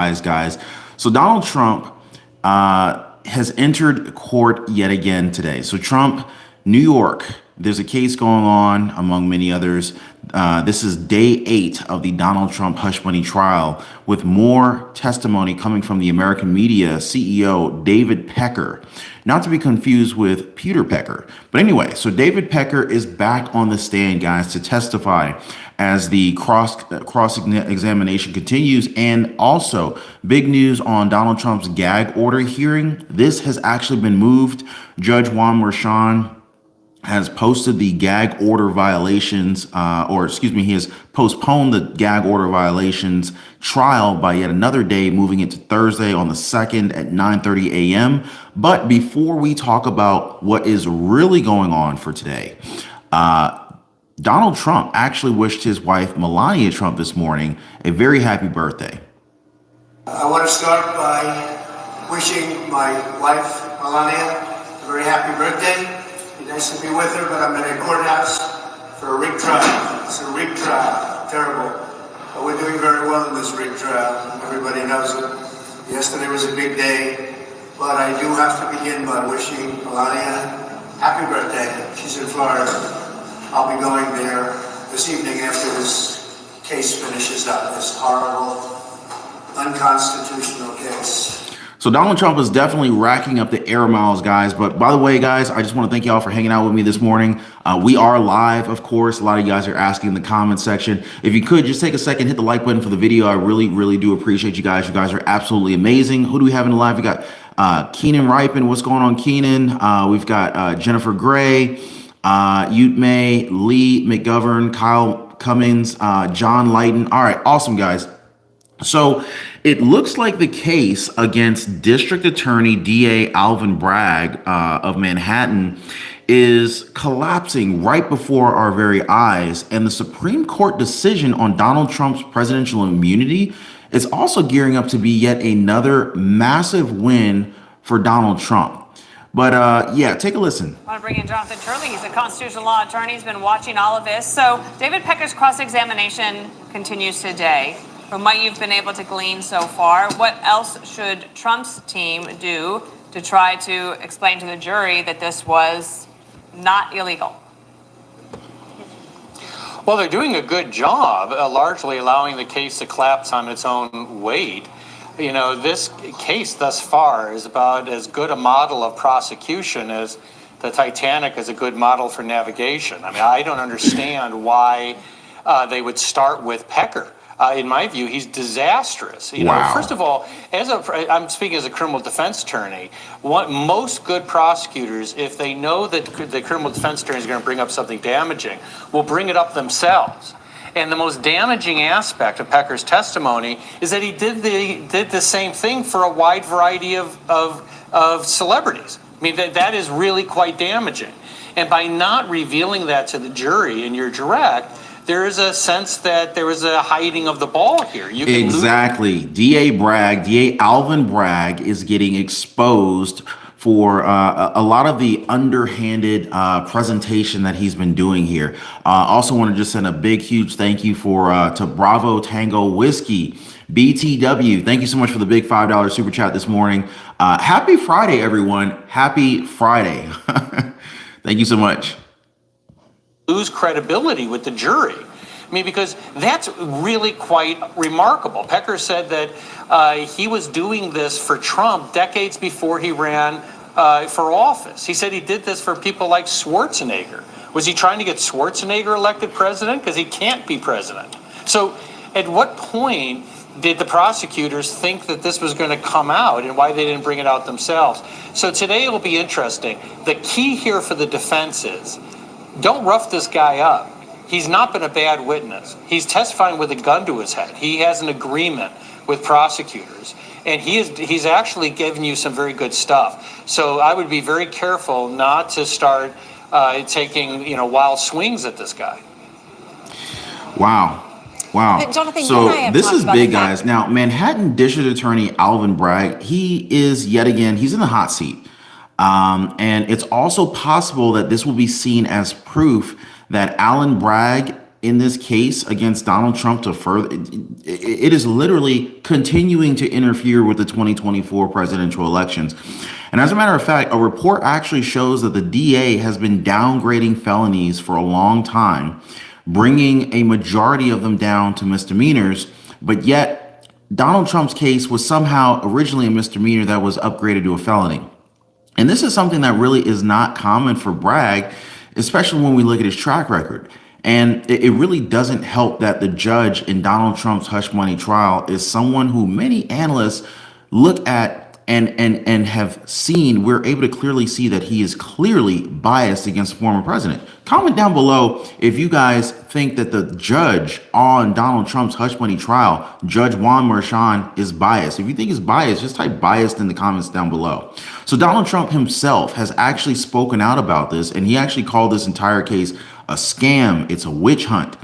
Guys. So Donald Trump has entered court yet again today. So Trump, New York, there's a case going on among many others. This is day 8 of the Donald Trump hush money trial, with more testimony coming from the American media CEO David Pecker, not to be confused with Peter Pecker. But anyway, so David Pecker is back on the stand, guys, to testify as the cross examination continues. And also big news on Donald Trump's gag order hearing. This has actually been moved. Judge Juan Merchan has posted the gag order violations, he has postponed the gag order violations trial by yet another day, moving it to Thursday on the 2nd at 9:30 a.m. But before we talk about what is really going on for today, Donald Trump actually wished his wife, Melania Trump, this morning a very happy birthday. I want to start by wishing my wife, Melania, a very happy birthday. Nice to be with her, but I'm in a courthouse for a rig trial. It's a rig trial. Terrible. But we're doing very well in this rig trial. Everybody knows it. Yesterday was a big day, but I do have to begin by wishing Melania happy birthday. She's in Florida. I'll be going there this evening after this case finishes up, this horrible, unconstitutional case. So Donald Trump is definitely racking up the air miles, guys. But by the way, guys, I just want to thank y'all for hanging out with me this morning. We are live, of course. A lot of you guys are asking in the comment section. If you could just take a second, hit the like button for the video. I really do appreciate you guys. You guys are absolutely amazing. Who do we have in the live? We got Keenan Ripon. What's going on, Keenan? We've got Jennifer Gray, Ute May, Lee McGovern, Kyle Cummins, John Lighton. All right, awesome, guys. So it looks like the case against District Attorney DA Alvin Bragg of Manhattan is collapsing right before our very eyes. And the Supreme Court decision on Donald Trump's presidential immunity is also gearing up to be yet another massive win for Donald Trump. But yeah, take a listen. I want to bring in Jonathan Turley. He's a constitutional law attorney. He's been watching all of this. So David Pecker's cross-examination continues today. From what you've been able to glean so far, what else should Trump's team do to try to explain to the jury that this was not illegal? Well, they're doing a good job, largely allowing the case to collapse on its own weight. You know, this case thus far is about as good a model of prosecution as the Titanic is a good model for navigation. I mean, I don't understand why they would start with Pecker. In my view, he's disastrous. You know, first of all, I'm speaking as a criminal defense attorney. Most good prosecutors, if they know that the criminal defense attorney is going to bring up something damaging, will bring it up themselves. And the most damaging aspect of Pecker's testimony is that he did the same thing for a wide variety of celebrities. I mean, that is really quite damaging. And by not revealing that to the jury in your direct, there is a sense that there was a hiding of the ball here. Exactly. DA Alvin Bragg is getting exposed for a lot of the underhanded presentation that he's been doing here. Also want to just send a big, huge thank you to Bravo Tango Whiskey, BTW. Thank you so much for the big $5 super chat this morning. Happy Friday, everyone. Happy Friday. Thank you so much. Lose credibility with the jury. I mean, because that's really quite remarkable. Pecker said that he was doing this for Trump decades before he ran for office. He said he did this for people like Schwarzenegger. Was he trying to get Schwarzenegger elected president? Because he can't be president. So at what point did the prosecutors think that this was going to come out, and why they didn't bring it out themselves? So today it will be interesting. The key here for the defense is, don't rough this guy up. He's not been a bad witness. He's testifying with a gun to his head. He has an agreement with prosecutors, and he's actually given you some very good stuff. So I would be very careful not to start taking wild swings at this guy. Wow. Jonathan, so this is big, guys. Now, Manhattan District Attorney Alvin Bragg, he's in the hot seat. And it's also possible that this will be seen as proof that Alvin Bragg in this case against Donald Trump to further, it is literally continuing to interfere with the 2024 presidential elections. And as a matter of fact, a report actually shows that the DA has been downgrading felonies for a long time, bringing a majority of them down to misdemeanors, but yet Donald Trump's case was somehow originally a misdemeanor that was upgraded to a felony. And this is something that really is not common for Bragg, especially when we look at his track record. And it really doesn't help that the judge in Donald Trump's hush money trial is someone who many analysts look at and have seen. We're able to clearly see that he is clearly biased against the former president. Comment down below if you guys think that the judge on Donald Trump's hush money trial, Judge Juan Merchan, is biased. If you think he's biased, just type biased in the comments down below. So Donald Trump himself has actually spoken out about this, and he actually called this entire case a scam. It's a witch hunt.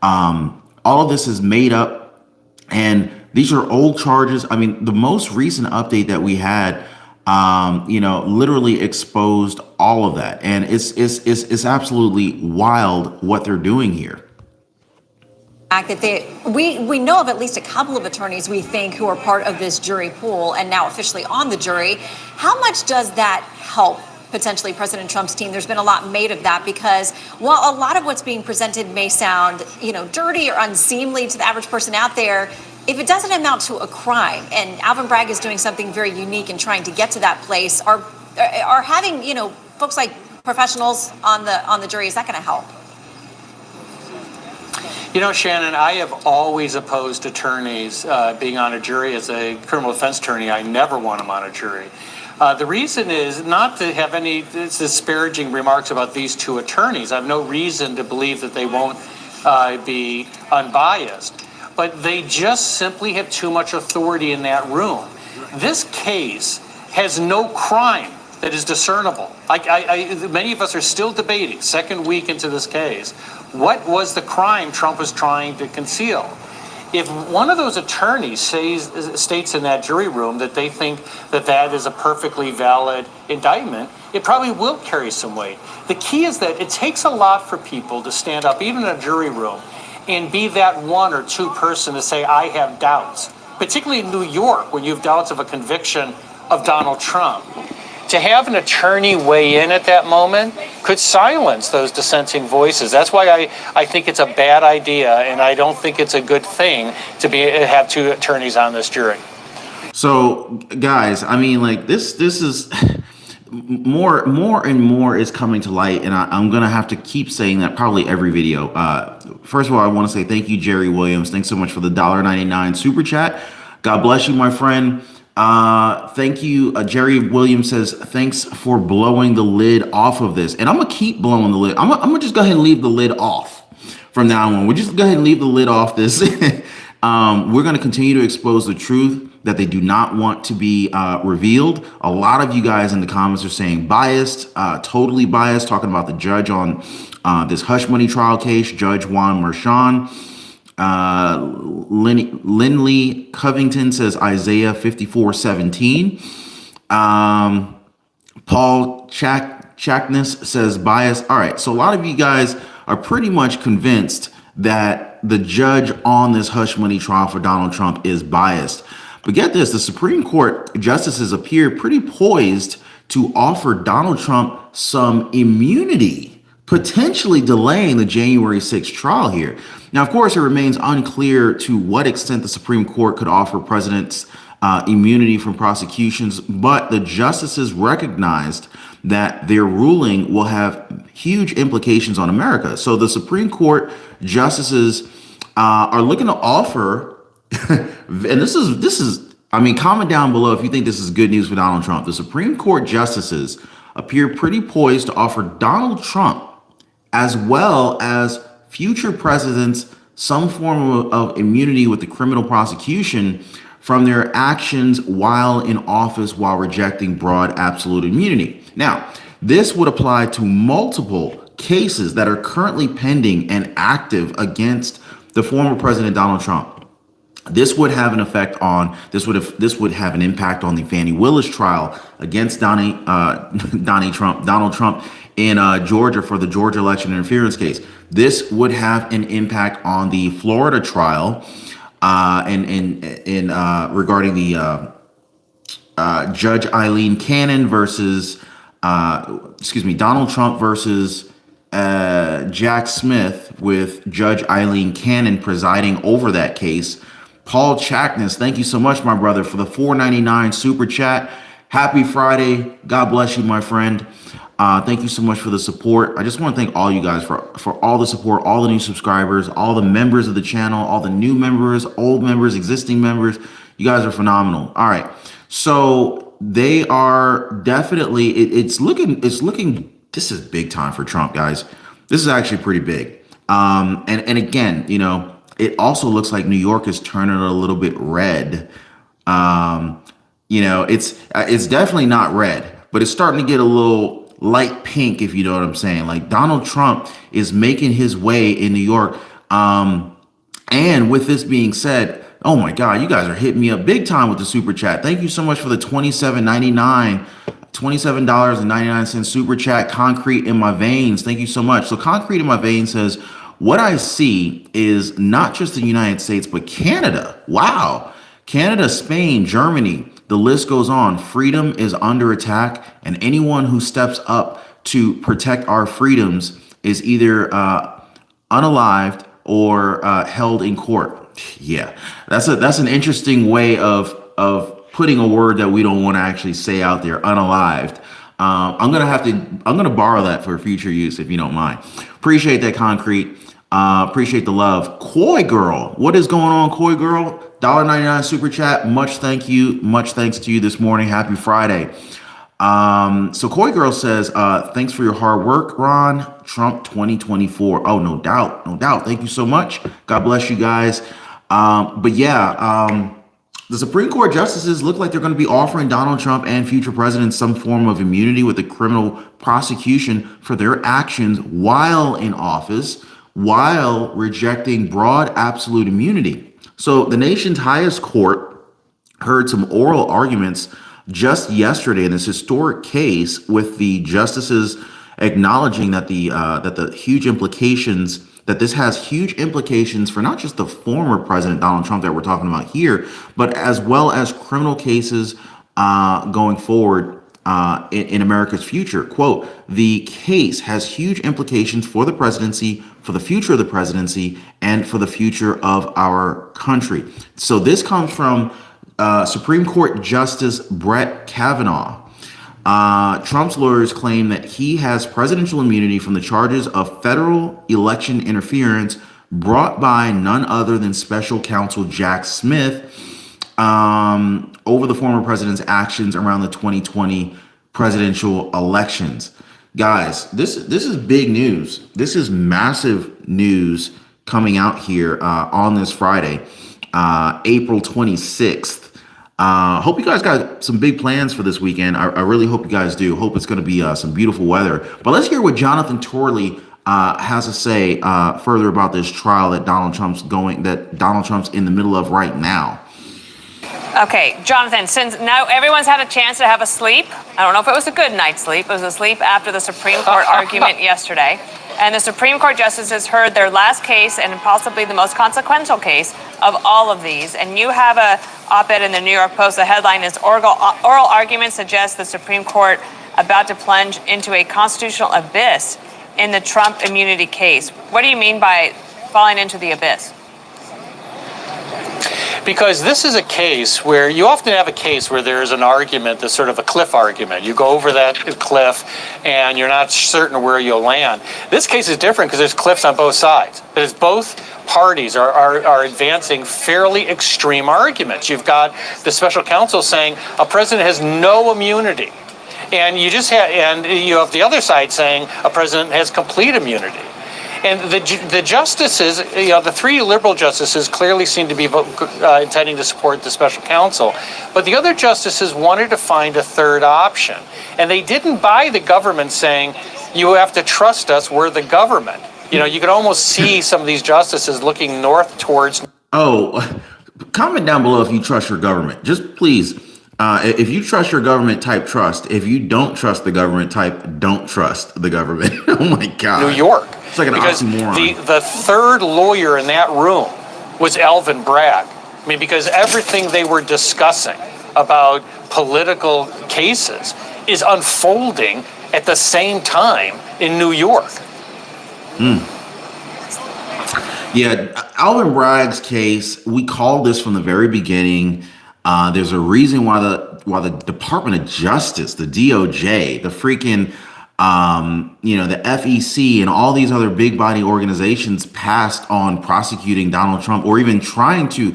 All of this is made up, and these are old charges. I mean, the most recent update that we had, literally exposed all of that, and it's absolutely wild what they're doing here. That we know of at least a couple of attorneys we think who are part of this jury pool and now officially on the jury. How much does that help potentially President Trump's team? There's been a lot made of that because while a lot of what's being presented may sound, dirty or unseemly to the average person out there, if it doesn't amount to a crime, and Alvin Bragg is doing something very unique in trying to get to that place, are having folks like professionals on the jury, is that going to help? Shannon, I have always opposed attorneys being on a jury. As a criminal defense attorney, I never want them on a jury. The reason is not to have any disparaging remarks about these two attorneys. I have no reason to believe that they won't be unbiased, but they just simply have too much authority in that room. This case has no crime that is discernible. Many of us are still debating, second week into this case, what was the crime Trump was trying to conceal? If one of those attorneys states in that jury room that they think that is a perfectly valid indictment, it probably will carry some weight. The key is that it takes a lot for people to stand up, even in a jury room, and be that one or two person to say, I have doubts, particularly in New York, when you have doubts of a conviction of Donald Trump. To have an attorney weigh in at that moment could silence those dissenting voices. That's why I think it's a bad idea, and I don't think it's a good thing to have two attorneys on this jury. So, guys, I mean, like this is more and more is coming to light, and I'm gonna have to keep saying that probably every video. First of all, I want to say thank you, Jerry Williams. Thanks so much for the $1.99 super chat. God bless you, my friend. Thank you. Jerry Williams says, thanks for blowing the lid off of this. And I'm going to keep blowing the lid. I'm going to just go ahead and leave the lid off from now on. We'll just go ahead and leave the lid off this. We're going to continue to expose the truth that they do not want to be revealed. A lot of you guys in the comments are saying biased, totally biased, talking about the judge on this hush money trial case, Judge Juan Merchan. Lindley Covington says Isaiah 54:17. Paul Chakness says bias. All right, so a lot of you guys are pretty much convinced that the judge on this hush money trial for Donald Trump is biased. But get this, the Supreme Court justices appear pretty poised to offer Donald Trump some immunity, potentially delaying the January 6th trial here. Now, of course, it remains unclear to what extent the Supreme Court could offer presidents immunity from prosecutions, but the justices recognized that their ruling will have huge implications on America. So the Supreme Court justices are looking to offer, and this is, I mean, comment down below if you think this is good news for Donald Trump. The Supreme Court justices appear pretty poised to offer Donald Trump, as well as future presidents, some form of immunity with the criminal prosecution from their actions while in office, while rejecting broad absolute immunity. Now, this would apply to multiple cases that are currently pending and active against the former President Donald Trump. This would have an effect on, this would have an impact on the Fani Willis trial against Donald Trump, in Georgia for the Georgia election interference case. This would have an impact on the Florida trial, and regarding the Judge Eileen Cannon versus, Donald Trump versus Jack Smith, with Judge Eileen Cannon presiding over that case. Paul Chackness, thank you so much, my brother, for the $4.99 super chat. Happy Friday. God bless you, my friend. Thank you so much for the support. I just want to thank all you guys for all the support, all the new subscribers, all the members of the channel, all the new members, old members, existing members. You guys are phenomenal. All right. So they are definitely, it's looking, this is big time for Trump, guys. This is actually pretty big. And again, you know, it also looks like New York is turning a little bit red. You know, it's definitely not red, but it's starting to get a little light pink, if you know what I'm saying. Like, Donald Trump is making his way in New York. And with this being said, oh my God, you guys are hitting me up big time with the super chat. Thank you so much for the $27.99 super chat. Concrete in my veins. Thank you so much. So Concrete in my veins says, what I see is not just the United States, but Canada. Wow. Canada, Spain, Germany, the list goes on. Freedom is under attack, and anyone who steps up to protect our freedoms is either unalived or held in court. Yeah, that's an interesting way of putting a word that we don't want to actually say out there, unalived. I'm gonna borrow that for future use, if you don't mind. Appreciate that, Concrete. Appreciate the love. Coy Girl, what is going on, Coy Girl? $1.99 super chat. Much thank you. Much thanks to you this morning. Happy Friday. So Coy Girl says, thanks for your hard work, Ron. Trump 2024. Oh, no doubt. No doubt. Thank you so much. God bless you guys. But yeah, the Supreme Court justices look like they're going to be offering Donald Trump and future presidents some form of immunity with a criminal prosecution for their actions while in office, while rejecting broad absolute immunity. So the nation's highest court heard some oral arguments just yesterday in this historic case, with the justices acknowledging that this has huge implications for not just the former President Donald Trump that we're talking about here, but as well as criminal cases going forward in America's future. Quote, the case has huge implications for the presidency, for the future of the presidency, and for the future of our country. So this comes from Supreme Court Justice Brett Kavanaugh. Trump's lawyers claim that he has presidential immunity from the charges of federal election interference brought by none other than special counsel Jack Smith over the former president's actions around the 2020 presidential elections. Guys, this is big news. This is massive news coming out here on this Friday, April 26th. Hope you guys got some big plans for this weekend. I really hope you guys do. Hope it's going to be some beautiful weather. But let's hear what Jonathan Turley has to say further about this trial that Donald Trump's in the middle of right now. Okay, Jonathan, since now everyone's had a chance to have a sleep, I don't know if it was a good night's sleep, it was a sleep after the Supreme Court argument yesterday, and the Supreme Court justices heard their last case and possibly the most consequential case of all of these. And you have a op-ed in the New York Post. The headline is oral argument suggests the Supreme Court about to plunge into a constitutional abyss in the Trump immunity case. What do you mean by falling into the abyss? Because this is a case where you often have a case where there is an argument that's sort of a cliff argument. You go over that cliff and you're not certain where you'll land. This case is different because there's cliffs on both sides. There's both parties are advancing fairly extreme arguments. You've got the special counsel saying a president has no immunity. And you have the other side saying a president has complete immunity. And the justices, the three liberal justices clearly seem to be intending to support the special counsel. But the other justices wanted to find a third option. And they didn't buy the government saying, you have to trust us, we're the government. You could almost see some of these justices looking north towards. Oh, comment down below if you trust your government. Just please If you trust your government, type trust. If you don't trust the government, type don't trust the government. Oh my God. New York. It's like an because oxymoron. the third lawyer in that room was Alvin Bragg. I mean, because everything they were discussing about political cases is unfolding at the same time in New York. Yeah, Alvin Bragg's case, we called this from the very beginning. There's a reason why the Department of Justice, the DOJ, the freaking the FEC and all these other big body organizations passed on prosecuting Donald Trump, or even trying to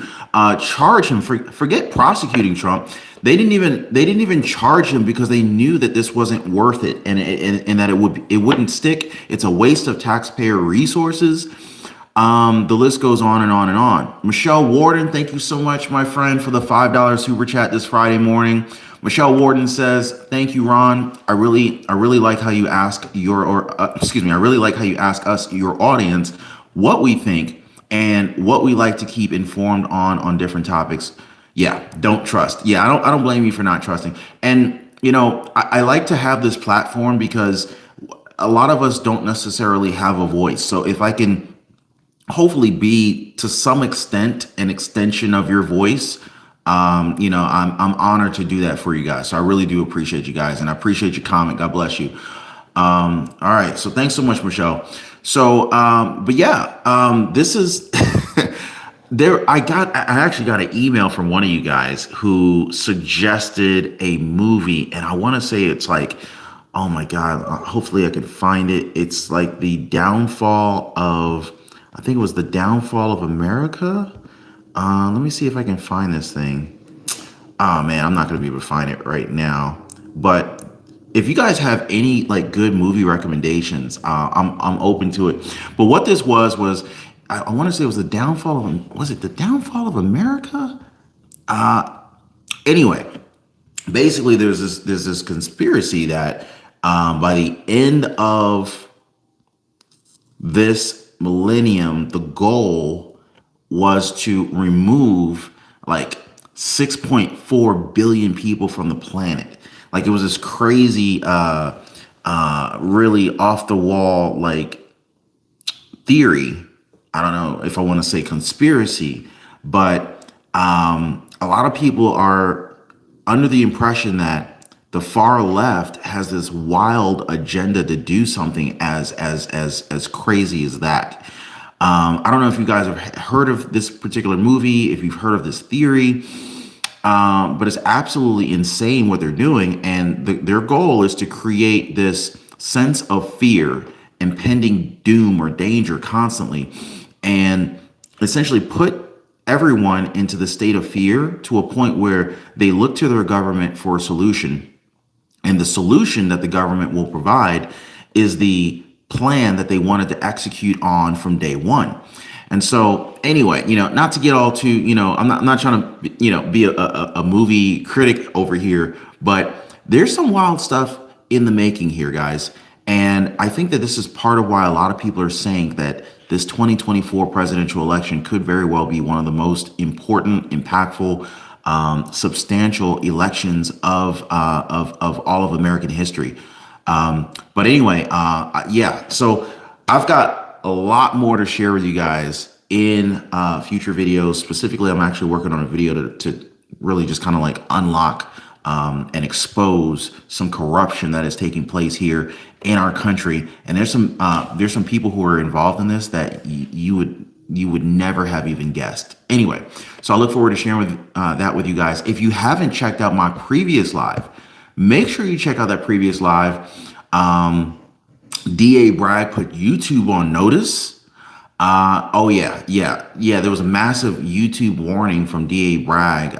charge him. Forget prosecuting Trump. They didn't even charge him because they knew that this wasn't worth it, and that it wouldn't stick. It's a waste of taxpayer resources. The list goes on and on and on. Michelle Warden, thank you so much, my friend, for the $5 super chat this Friday morning. Michelle Warden says, "Thank you, Ron. I really like how you ask I really like how you ask us, your audience, what we think and what we like to keep informed on different topics." Yeah, don't trust. Yeah, I don't blame you for not trusting. And I like to have this platform because a lot of us don't necessarily have a voice. So if I can hopefully be to some extent an extension of your voice, I'm honored to do that for you guys. So I really do appreciate you guys, and I appreciate your comment. God bless you. All right, so thanks so much, Michelle. So this is I actually got an email from one of you guys who suggested a movie, and I want to say it's like, oh my God, hopefully I can find it. It's like the downfall of, I think it was The Downfall of America. Let me see if I can find this thing. Oh man, I'm not going to be able to find it right now. But if you guys have any like good movie recommendations, I'm open to it. But what this was I want to say it was The Downfall of America? Anyway, basically there's this conspiracy that by the end of this millennium, the goal was to remove like 6.4 billion people from the planet. Like, it was this crazy, really off the wall, like, theory. I don't know if I want to say conspiracy, but a lot of people are under the impression that the far left has this wild agenda to do something as crazy as that. I don't know if you guys have heard of this particular movie, if you've heard of this theory, but it's absolutely insane what they're doing. And their goal is to create this sense of fear, impending doom or danger constantly, and essentially put everyone into the state of fear to a point where they look to their government for a solution. And the solution that the government will provide is the plan that they wanted to execute on from day one. And so anyway, not to get all too, I'm not trying to, be a movie critic over here, but there's some wild stuff in the making here, guys. And I think that this is part of why a lot of people are saying that this 2024 presidential election could very well be one of the most important, impactful, substantial elections of all of American history. But anyway, so I've got a lot more to share with you guys in future videos. Specifically, I'm actually working on a video to really just kind of like unlock and expose some corruption that is taking place here in our country. And there's some people who are involved in this that you would never have even guessed. Anyway, so I look forward to sharing that with you guys. If you haven't checked out my previous live, make sure you check out that previous live. DA Bragg put YouTube on notice. There was a massive YouTube warning from DA Bragg,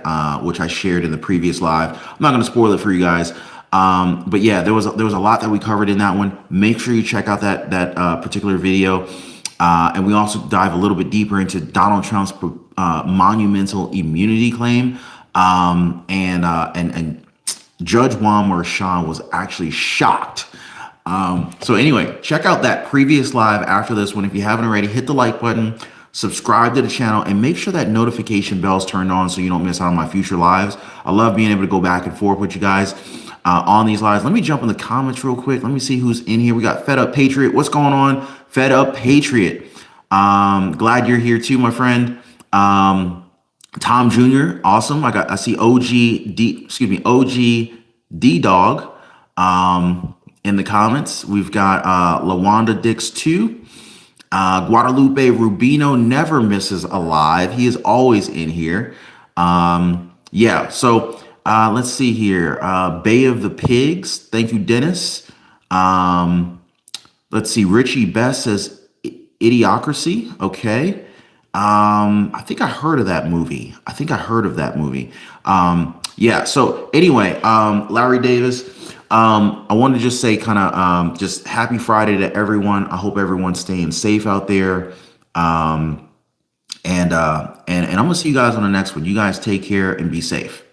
which I shared in the previous live. I'm not going to spoil it for you guys. But yeah, there was a lot that we covered in that one. Make sure you check out that particular video. And we also dive a little bit deeper into Donald Trump's monumental immunity claim. And Judge Juan Merchan was actually shocked. So anyway, check out that previous live after this one. If you haven't already, hit the like button, subscribe to the channel, and make sure that notification bell's turned on so you don't miss out on my future lives. I love being able to go back and forth with you guys on these lives. Let me jump in the comments real quick. Let me see who's in here. We got Fed Up Patriot. What's going on, Fed Up Patriot? Glad you're here too, my friend. Tom Jr. Awesome. I see OG D Dog in the comments. We've got Lawanda Dix 2. Guadalupe Rubino never misses a live. He is always in here. Yeah, so let's see here. Bay of the Pigs. Thank you, Dennis. Let's see. Richie Best says Idiocracy. Okay. I think I heard of that movie. Yeah, so anyway, Larry Davis, I wanted to just say kind of just happy Friday to everyone. I hope everyone's staying safe out there. And I'm gonna see you guys on the next one. You guys take care and be safe.